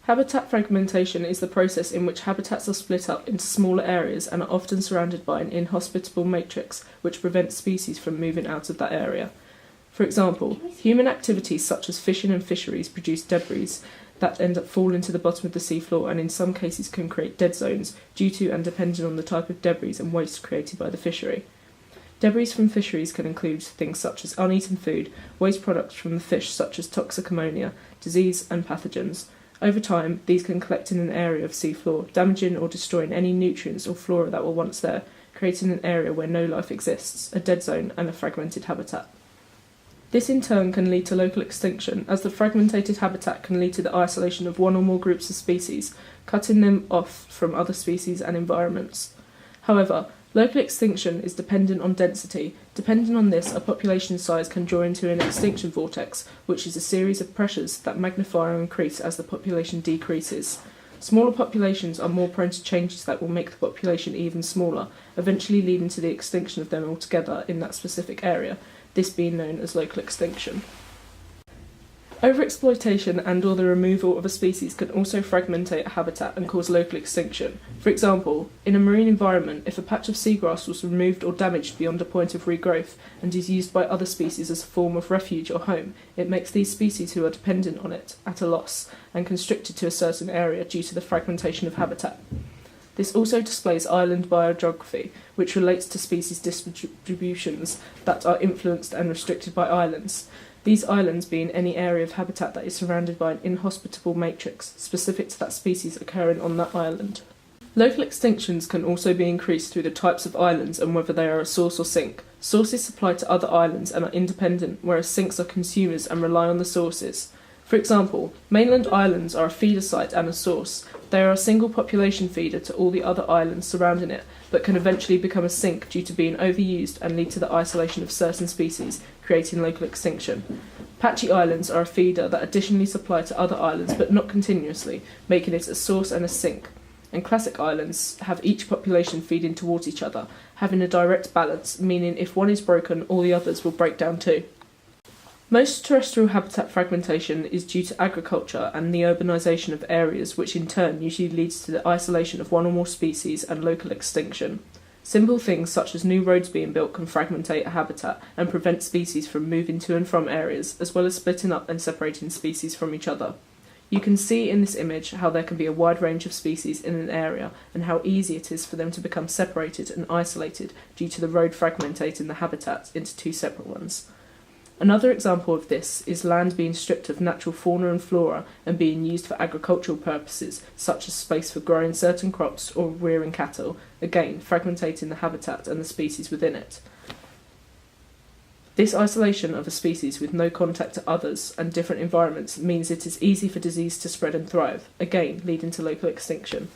Habitat fragmentation is the process in which habitats are split up into smaller areas and are often surrounded by an inhospitable matrix which prevents species from moving out of that area. For example, human activities such as fishing and fisheries produce debris that end up falling to the bottom of the seafloor and in some cases can create dead zones due to and depending on the type of debris and waste created by the fishery. Debris from fisheries can include things such as uneaten food, waste products from the fish such as toxic ammonia, disease and pathogens. Over time, these can collect in an area of seafloor, damaging or destroying any nutrients or flora that were once there, creating an area where no life exists, a dead zone and a fragmented habitat. This in turn can lead to local extinction, as the fragmented habitat can lead to the isolation of one or more groups of species, cutting them off from other species and environments. However, local extinction is dependent on density. Depending on this, a population size can draw into an extinction vortex, which is a series of pressures that magnify or increase as the population decreases. Smaller populations are more prone to changes that will make the population even smaller, eventually leading to the extinction of them altogether in that specific area, this being known as local extinction. Overexploitation and/or the removal of a species can also fragmentate a habitat and cause local extinction. For example, in a marine environment, if a patch of seagrass was removed or damaged beyond a point of regrowth and is used by other species as a form of refuge or home, it makes these species who are dependent on it at a loss and constricted to a certain area due to the fragmentation of habitat. This also displays island biogeography, which relates to species distributions that are influenced and restricted by islands. These islands being any area of habitat that is surrounded by an inhospitable matrix specific to that species occurring on that island. Local extinctions can also be increased through the types of islands and whether they are a source or sink. Sources supply to other islands and are independent, whereas sinks are consumers and rely on the sources. For example, mainland islands are a feeder site and a source. They are a single population feeder to all the other islands surrounding it, but can eventually become a sink due to being overused and lead to the isolation of certain species, creating local extinction. Patchy islands are a feeder that additionally supply to other islands, but not continuously, making it a source and a sink. And classic islands have each population feeding towards each other, having a direct balance, meaning if one is broken, all the others will break down too. Most terrestrial habitat fragmentation is due to agriculture and the urbanisation of areas, which in turn usually leads to the isolation of one or more species and local extinction. Simple things such as new roads being built can fragmentate a habitat and prevent species from moving to and from areas, as well as splitting up and separating species from each other. You can see in this image how there can be a wide range of species in an area and how easy it is for them to become separated and isolated due to the road fragmentating the habitat into two separate ones. Another example of this is land being stripped of natural fauna and flora and being used for agricultural purposes, such as space for growing certain crops or rearing cattle, again fragmentating the habitat and the species within it. This isolation of a species with no contact to others and different environments means it is easy for disease to spread and thrive, again leading to local extinction.